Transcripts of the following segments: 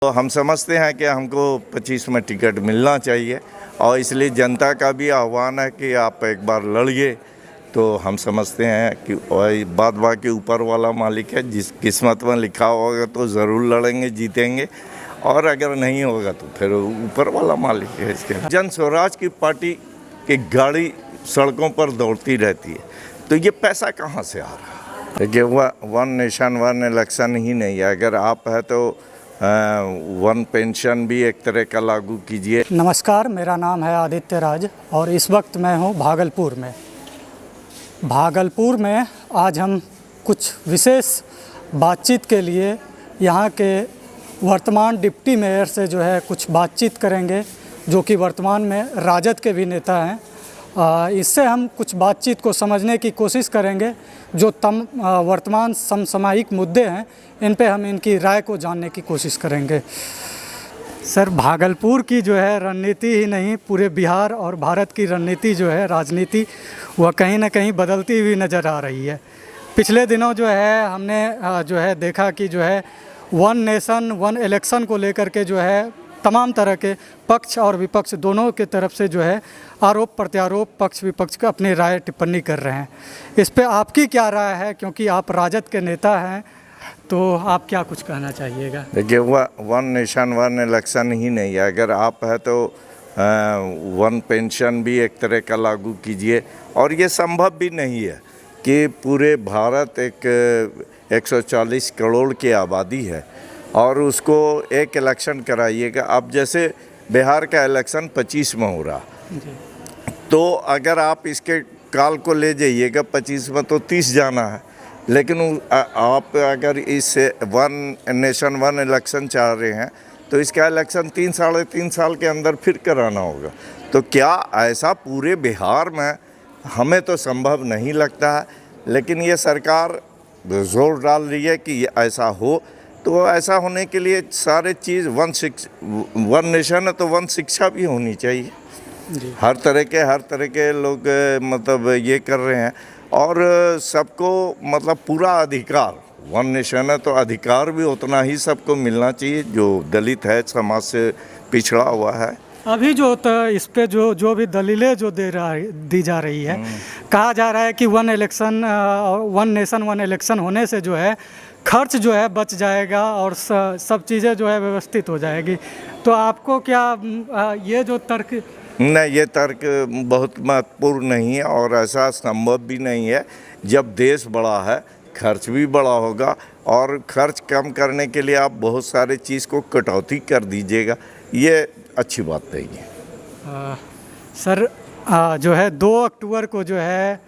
तो हम समझते हैं कि हमको 25 में टिकट मिलना चाहिए और इसलिए जनता का भी आह्वान है कि आप एक बार लड़िए। तो हम समझते हैं कि बात बाकी ऊपर वाला मालिक है, जिस किस्मत में लिखा होगा तो ज़रूर लड़ेंगे, जीतेंगे, और अगर नहीं होगा तो फिर ऊपर वाला मालिक है। इसके जन स्वराज की पार्टी की गाड़ी सड़कों पर दौड़ती रहती है, तो ये पैसा कहाँ से आ रहा है? देखिए, वन नेशन वन इलेक्शन ही नहीं है। अगर आप है तो वन पेंशन भी एक तरह का लागू कीजिए। नमस्कार, मेरा नाम है आदित्य राज और इस वक्त मैं हूँ भागलपुर में आज हम कुछ विशेष बातचीत के लिए यहाँ के वर्तमान डिप्टी मेयर से जो है कुछ बातचीत करेंगे, जो कि वर्तमान में राजद के भी नेता हैं। इससे हम कुछ बातचीत को समझने की कोशिश करेंगे। जो वर्तमान समसामयिक मुद्दे हैं, इन पे हम इनकी राय को जानने की कोशिश करेंगे। सर, भागलपुर की जो है रणनीति ही नहीं, पूरे बिहार और भारत की रणनीति जो है, राजनीति, वह कहीं ना कहीं बदलती हुई नज़र आ रही है। पिछले दिनों जो है हमने जो है देखा कि जो है वन नेशन वन इलेक्शन को लेकर के जो है तमाम तरह के पक्ष और विपक्ष दोनों के तरफ से जो है आरोप प्रत्यारोप, पक्ष विपक्ष का अपनी राय टिप्पणी कर रहे हैं। इस पे आपकी क्या राय है, क्योंकि आप राजद के नेता हैं, तो आप क्या कुछ कहना चाहिएगा? देखिए, वन नेशन वन इलेक्शन ही नहीं है। अगर आप है तो वन पेंशन भी एक तरह का लागू कीजिए। और ये संभव भी नहीं है कि पूरे भारत एक 140 करोड़ की आबादी है और उसको एक इलेक्शन कराइएगा। अब जैसे बिहार का इलेक्शन 25 में हो रहा, तो अगर आप इसके काल को ले जाइएगा 25 में, तो 30 जाना है। लेकिन आप अगर इस वन नेशन वन इलेक्शन चाह रहे हैं तो इसका इलेक्शन 3-3.5 साल के अंदर फिर कराना होगा। तो क्या ऐसा पूरे बिहार में? हमें तो संभव नहीं लगता है, लेकिन ये सरकार जोर डाल रही है कि ऐसा हो। तो ऐसा होने के लिए सारे चीज़ वन नेशन है तो वन शिक्षा भी होनी चाहिए। हर तरह के लोग मतलब ये कर रहे हैं और सबको मतलब पूरा अधिकार, वन नेशन है तो अधिकार भी उतना ही सबको मिलना चाहिए जो दलित है, समाज से पिछड़ा हुआ है। अभी जो इस पे जो भी दलीलें जो दी जा रही है, कहा जा रहा है कि वन नेशन वन इलेक्शन होने से जो है खर्च जो है बच जाएगा और सब चीज़ें जो है व्यवस्थित हो जाएगी। तो आपको क्या ये जो तर्क? नहीं, ये तर्क बहुत महत्वपूर्ण नहीं है और ऐसा संभव भी नहीं है। जब देश बड़ा है, खर्च भी बड़ा होगा और खर्च कम करने के लिए आप बहुत सारे चीज़ को कटौती कर दीजिएगा, ये अच्छी बात नहीं है। सर, जो है 2 अक्टूबर को जो है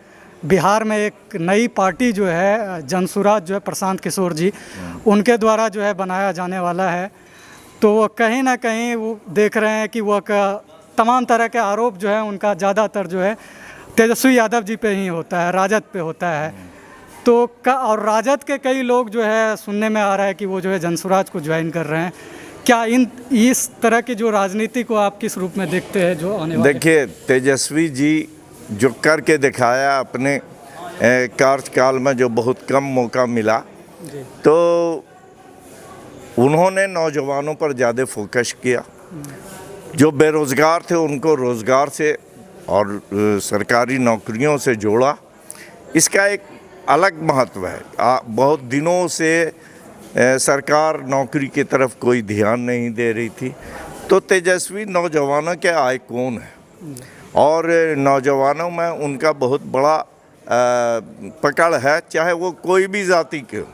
बिहार में एक नई पार्टी जो है जनसुराज जो है प्रशांत किशोर जी, उनके द्वारा जो है बनाया जाने वाला है। तो वो कहीं ना कहीं वो देख रहे हैं कि वह तमाम तरह के आरोप जो है उनका ज़्यादातर जो है तेजस्वी यादव जी पे ही होता है, राजद पे होता है। तो और राजद के कई लोग जो है सुनने में आ रहा है कि वो जो है जनसुराज को ज्वाइन कर रहे हैं। क्या इस तरह की जो राजनीति को आप किस रूप में देखते हैं जो आने वाले? देखिए, तेजस्वी जी जो करके दिखाया अपने कार्यकाल में, जो बहुत कम मौका मिला, तो उन्होंने नौजवानों पर ज़्यादा फोकस किया। जो बेरोज़गार थे उनको रोज़गार से और सरकारी नौकरियों से जोड़ा। इसका एक अलग महत्व है। बहुत दिनों से सरकार नौकरी की तरफ कोई ध्यान नहीं दे रही थी। तो तेजस्वी नौजवानों के आइकॉन है और नौजवानों में उनका बहुत बड़ा पकड़ है, चाहे वो कोई भी जाति के हो,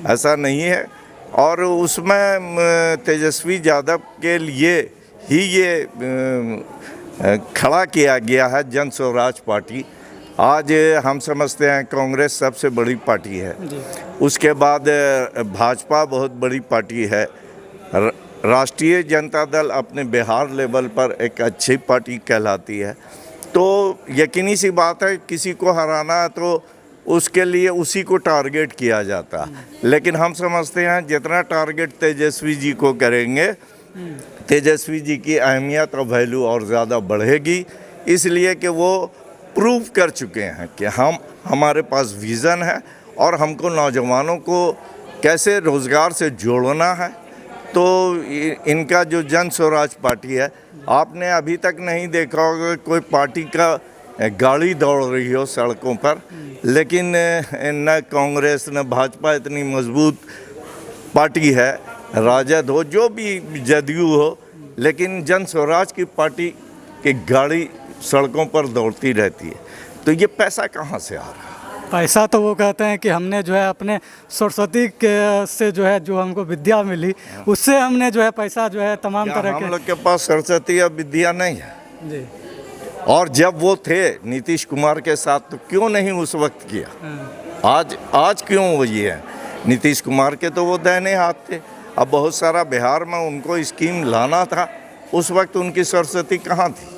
ऐसा नहीं है। और उसमें तेजस्वी यादव के लिए ही ये खड़ा किया गया है जन स्वराज पार्टी। आज हम समझते हैं कांग्रेस सबसे बड़ी पार्टी है, उसके बाद भाजपा बहुत बड़ी पार्टी है, राष्ट्रीय जनता दल अपने बिहार लेवल पर एक अच्छी पार्टी कहलाती है। तो यकीनी सी बात है, किसी को हराना है तो उसके लिए उसी को टारगेट किया जाता है। लेकिन हम समझते हैं जितना टारगेट तेजस्वी जी को करेंगे, तेजस्वी जी की अहमियत और वैल्यू और ज़्यादा बढ़ेगी। इसलिए कि वो प्रूव कर चुके हैं कि हमारे पास विज़न है और हमको नौजवानों को कैसे रोज़गार से जोड़ना है। तो इनका जो जन स्वराज पार्टी है, आपने अभी तक नहीं देखा होगा कोई पार्टी का गाड़ी दौड़ रही हो सड़कों पर, लेकिन न कांग्रेस न भाजपा इतनी मजबूत पार्टी है, राजद हो जो भी जदयू हो, लेकिन जन स्वराज की पार्टी की गाड़ी सड़कों पर दौड़ती रहती है। तो ये पैसा कहाँ से आ रहा है? पैसा तो वो कहते हैं कि हमने जो है अपने सरस्वती के से जो है जो हमको विद्या मिली उससे हमने जो है पैसा जो है तमाम तरह हम के। लोग के पास सरस्वती या विद्या नहीं है जी। और जब वो थे नीतीश कुमार के साथ तो क्यों नहीं उस वक्त किया? आज क्यों वो ये है? नीतीश कुमार के तो वो दाहिने हाथ थे। अब बहुत सारा बिहार में उनको स्कीम लाना था, उस वक्त उनकी सरस्वती कहाँ थी?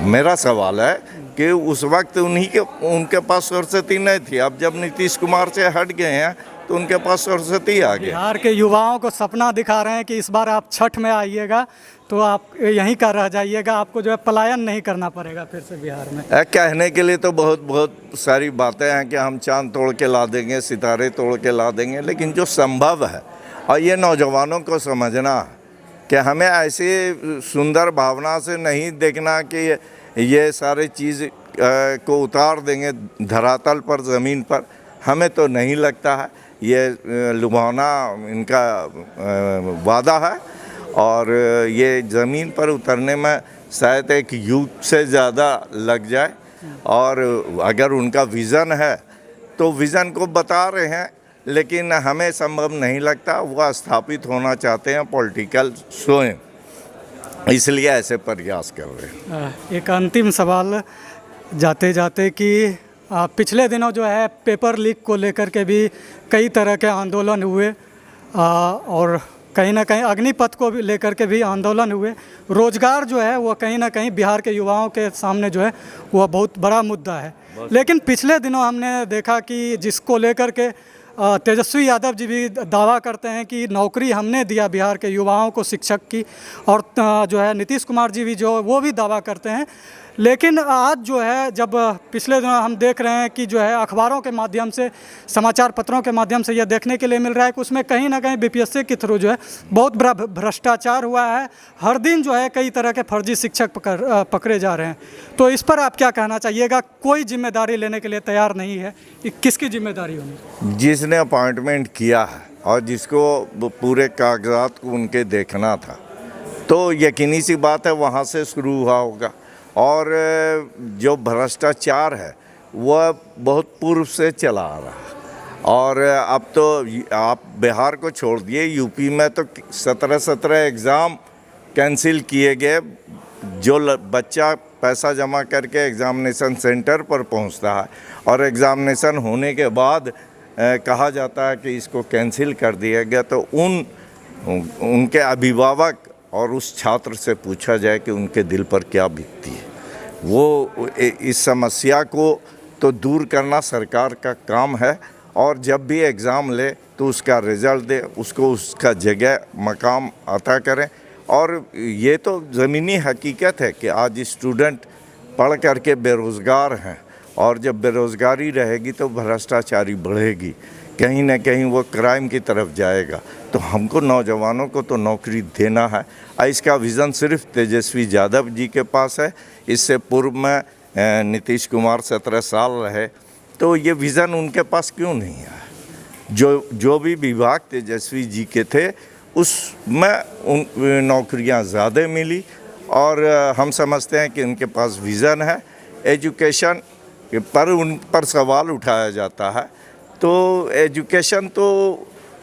मेरा सवाल है कि उस वक्त उनके पास सरस्वती नहीं थी। अब जब नीतीश कुमार से हट गए हैं तो उनके पास सरस्वती आ गई। बिहार के युवाओं को सपना दिखा रहे हैं कि इस बार आप छठ में आइएगा तो आप यहीं का रह जाइएगा, आपको जो है पलायन नहीं करना पड़ेगा फिर से बिहार में। कहने के लिए तो बहुत सारी बातें हैं कि हम चांद तोड़ के ला देंगे, सितारे तोड़ के ला देंगे, लेकिन जो संभव है, और ये नौजवानों को समझना कि हमें ऐसी सुंदर भावना से नहीं देखना कि ये सारे चीज़ को उतार देंगे धरातल पर, ज़मीन पर। हमें तो नहीं लगता है ये लुभावना इनका वादा है, और ये ज़मीन पर उतरने में शायद एक युग से ज़्यादा लग जाए। और अगर उनका विज़न है तो विज़न को बता रहे हैं, लेकिन हमें संभव नहीं लगता। वह स्थापित होना चाहते हैं पॉलिटिकल स्वयं, इसलिए ऐसे प्रयास कर रहे हैं। एक अंतिम सवाल जाते जाते कि पिछले दिनों जो है पेपर लीक को लेकर के भी कई तरह के आंदोलन हुए, और कहीं ना कहीं अग्निपथ को भी लेकर के भी आंदोलन हुए। रोज़गार जो है वो कहीं ना कहीं बिहार के युवाओं के सामने जो है वह बहुत बड़ा मुद्दा है। लेकिन पिछले दिनों हमने देखा कि जिसको लेकर के तेजस्वी यादव जी भी दावा करते हैं कि नौकरी हमने दिया बिहार के युवाओं को शिक्षक की, और जो है नीतीश कुमार जी भी जो वो भी दावा करते हैं। लेकिन आज जो है जब पिछले दिनों हम देख रहे हैं कि जो है अखबारों के माध्यम से, समाचार पत्रों के माध्यम से यह देखने के लिए मिल रहा है कि उसमें कहीं ना कहीं बीपीएससी के थ्रू जो है बहुत बड़ा भ्रष्टाचार हुआ है। हर दिन जो है कई तरह के फर्जी शिक्षक पकड़े जा रहे हैं। तो इस पर आप क्या कहना चाहिएगा? कोई जिम्मेदारी लेने के लिए तैयार नहीं है, किसकी जिम्मेदारी होगी? जिसने अपॉइंटमेंट किया है और जिसको पूरे कागजात को उनके देखना था, तो यकीनी सी बात है वहाँ से शुरू हुआ होगा। और जो भ्रष्टाचार है वह बहुत पूर्व से चला आ रहा है। और अब तो आप बिहार को छोड़ दिए, यूपी में तो 17 एग्ज़ाम कैंसिल किए गए। जो बच्चा पैसा जमा करके एग्ज़ामिनेशन सेंटर पर पहुंचता है और एग्ज़ामिनेशन होने के बाद कहा जाता है कि इसको कैंसिल कर दिया गया, तो उनके अभिभावक और उस छात्र से पूछा जाए कि उनके दिल पर क्या बीतती है। वो इस समस्या को तो दूर करना सरकार का काम है, और जब भी एग्ज़ाम ले तो उसका रिज़ल्ट दे, उसको उसका जगह मकाम अता करें। और ये तो ज़मीनी हकीकत है कि आज स्टूडेंट पढ़ करके बेरोज़गार हैं, और जब बेरोज़गारी रहेगी तो भ्रष्टाचारी बढ़ेगी, कहीं ना कहीं वो क्राइम की तरफ जाएगा। तो हमको नौजवानों को तो नौकरी देना है। इसका विज़न सिर्फ तेजस्वी यादव जी के पास है। इससे पूर्व में नीतीश कुमार 17 साल रहे, तो ये विज़न उनके पास क्यों नहीं है? जो भी विभाग तेजस्वी जी के थे उसमें उन नौकरियां ज़्यादा मिली, और हम समझते हैं कि उनके पास विज़न है। एजुकेशन पर उन पर सवाल उठाया जाता है, तो एजुकेशन तो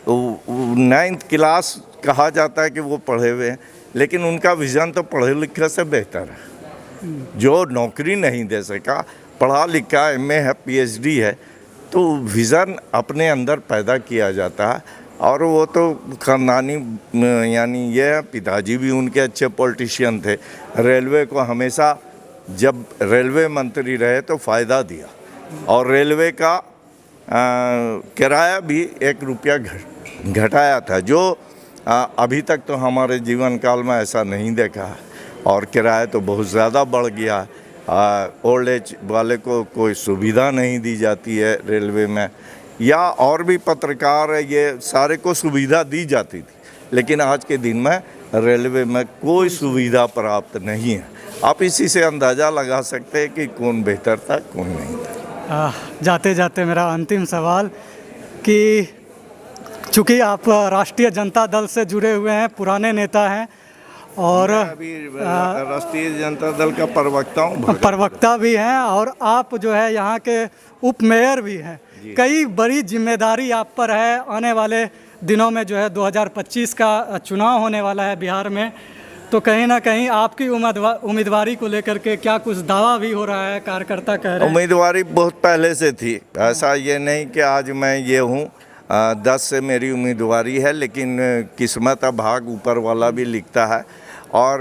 9th क्लास कहा जाता है कि वो पढ़े हुए हैं, लेकिन उनका विज़न तो पढ़े लिखे से बेहतर है। जो नौकरी नहीं दे सका, पढ़ा लिखा MA है, PhD है, तो विज़न अपने अंदर पैदा किया जाता है। और वो तो ख़ानदानी, यानी ये है, पिताजी भी उनके अच्छे पॉलिटिशियन थे। रेलवे को हमेशा जब रेलवे मंत्री रहे तो फ़ायदा दिया, और रेलवे का किराया भी 1 रुपया घटाया था, जो अभी तक तो हमारे जीवन काल में ऐसा नहीं देखा है। और किराया तो बहुत ज़्यादा बढ़ गया है। ओल्ड एज वाले को कोई सुविधा नहीं दी जाती है रेलवे में, या और भी पत्रकार ये सारे को सुविधा दी जाती थी, लेकिन आज के दिन में रेलवे में कोई सुविधा प्राप्त नहीं है। आप इसी से अंदाज़ा लगा सकते हैं कि कौन बेहतर था कौन नहीं था। जाते जाते मेरा अंतिम सवाल कि चूँकि आप राष्ट्रीय जनता दल से जुड़े हुए हैं, पुराने नेता हैं और अभी राष्ट्रीय जनता दल का प्रवक्ता भी हैं और आप जो है यहाँ के उप मेयर भी हैं। कई बड़ी जिम्मेदारी आप पर है। आने वाले दिनों में जो है 2025 का चुनाव होने वाला है बिहार में, तो कहीं ना कहीं आपकी उम्मीदवारी को लेकर के क्या कुछ दावा भी हो रहा है? कार्यकर्ता कह रहे हैं उम्मीदवारी बहुत पहले से थी, ऐसा ये नहीं कि आज मैं ये हूँ। 10 से मेरी उम्मीदवारी है, लेकिन किस्मत भाग ऊपर वाला भी लिखता है। और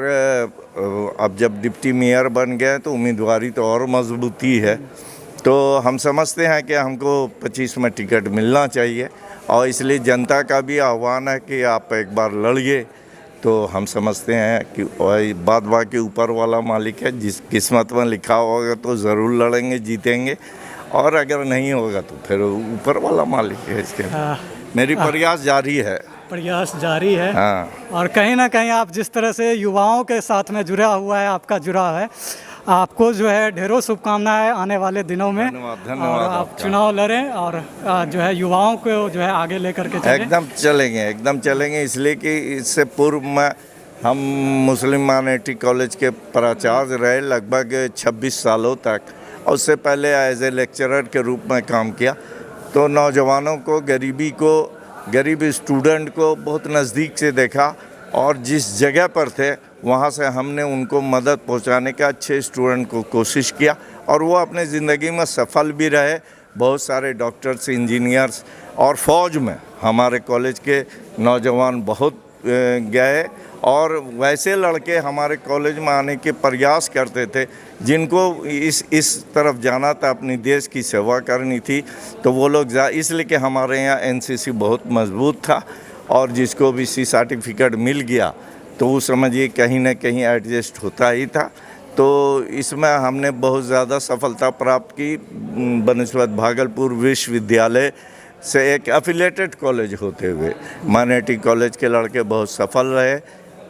अब जब डिप्टी मेयर बन गए तो उम्मीदवारी तो और मजबूती है। तो हम समझते हैं कि हमको 25 में टिकट मिलना चाहिए और इसलिए जनता का भी आह्वान है कि आप एक बार लड़िए। तो हम समझते हैं कि बाद बाकी ऊपर वाला मालिक है, जिस किस्मत में लिखा होगा तो ज़रूर लड़ेंगे, जीतेंगे, और अगर नहीं होगा तो फिर ऊपर वाला मालिक है। इसके मेरी प्रयास जारी है। हाँ। और कहीं ना कहीं आप जिस तरह से युवाओं के साथ में जुड़ा हुआ है, आपका जुड़ाव है, आपको जो है ढेरों शुभकामनाएं आने वाले दिनों में। धन्यवाद। और आप चुनाव लड़ें और जो है युवाओं को जो है आगे लेकर के एकदम चलेंगे। इसलिए कि इससे पूर्व में हम मुस्लिम माइनॉरिटी कॉलेज के प्राचार्य रहे लगभग 26 सालों तक, और उससे पहले एज ए लेक्चरर के रूप में काम किया। तो नौजवानों को, गरीब स्टूडेंट को बहुत नज़दीक से देखा, और जिस जगह पर थे वहाँ से हमने उनको मदद पहुँचाने का, अच्छे स्टूडेंट को कोशिश किया, और वो अपने ज़िंदगी में सफल भी रहे। बहुत सारे डॉक्टर्स, इंजीनियर्स, और फ़ौज में हमारे कॉलेज के नौजवान बहुत गए, और वैसे लड़के हमारे कॉलेज में आने के प्रयास करते थे जिनको इस तरफ जाना था, अपनी देश की सेवा करनी थी। तो वो लोग इसलिए कि हमारे यहाँ एनसीसी बहुत मजबूत था, और जिसको भी सी सर्टिफिकेट मिल गया तो वो समझिए कहीं ना कहीं एडजस्ट होता ही था। तो इसमें हमने बहुत ज़्यादा सफलता प्राप्त की। बनस्पत भागलपुर विश्वविद्यालय से एक एफिलेटेड कॉलेज होते हुए माइनॉरिटी कॉलेज के लड़के बहुत सफल रहे,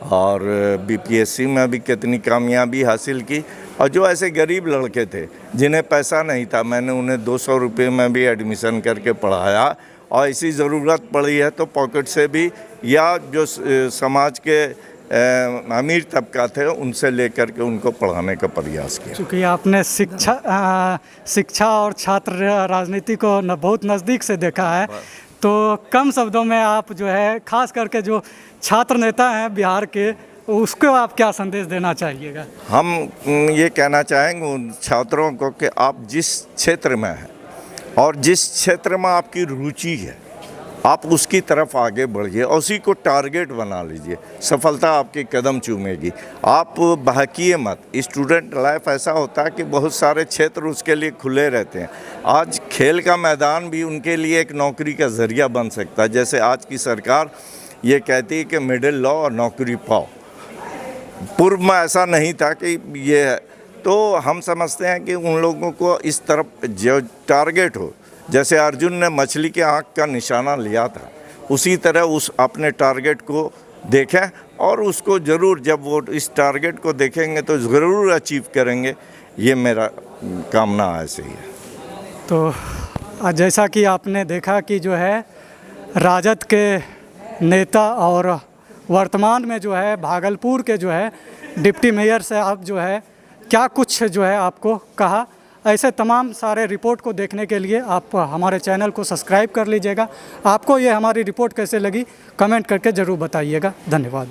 और बीपीएससी में भी कितनी कामयाबी हासिल की। और जो ऐसे गरीब लड़के थे जिन्हें पैसा नहीं था, मैंने उन्हें 200 रुपये में भी एडमिशन करके पढ़ाया, और ऐसी ज़रूरत पड़ी है तो पॉकेट से भी, या जो समाज के अमीर तबका थे उनसे लेकर के उनको पढ़ाने का प्रयास किया। चूँकि आपने शिक्षा और छात्र राजनीति को बहुत नज़दीक से देखा है, तो कम शब्दों में आप जो है खास करके जो छात्र नेता हैं बिहार के, उसको आप क्या संदेश देना चाहिएगा? हम ये कहना चाहेंगे उन छात्रों को कि आप जिस क्षेत्र में हैं और जिस क्षेत्र में आपकी रुचि है, आप उसकी तरफ आगे बढ़िए और उसी को टारगेट बना लीजिए। सफलता आपके कदम चूमेगी। आप बहकिए मत। स्टूडेंट लाइफ ऐसा होता है कि बहुत सारे क्षेत्र उसके लिए खुले रहते हैं। आज खेल का मैदान भी उनके लिए एक नौकरी का ज़रिया बन सकता है। जैसे आज की सरकार ये कहती है कि मिडिल लॉ और नौकरी पाओ, पूर्व में ऐसा नहीं था कि ये है। तो हम समझते हैं कि उन लोगों को इस तरफ जो टारगेट हो, जैसे अर्जुन ने मछली के आँख का निशाना लिया था, उसी तरह उस अपने टारगेट को देखें, और उसको ज़रूर, जब वो इस टारगेट को देखेंगे तो ज़रूर अचीव करेंगे। ये मेरा कामना ऐसे ही है। तो जैसा कि आपने देखा कि जो है राजद के नेता और वर्तमान में जो है भागलपुर के जो है डिप्टी मेयर से आप जो है क्या कुछ जो है आपको कहा। ऐसे तमाम सारे रिपोर्ट को देखने के लिए आप हमारे चैनल को सब्सक्राइब कर लीजिएगा। आपको ये हमारी रिपोर्ट कैसे लगी कमेंट करके ज़रूर बताइएगा। धन्यवाद।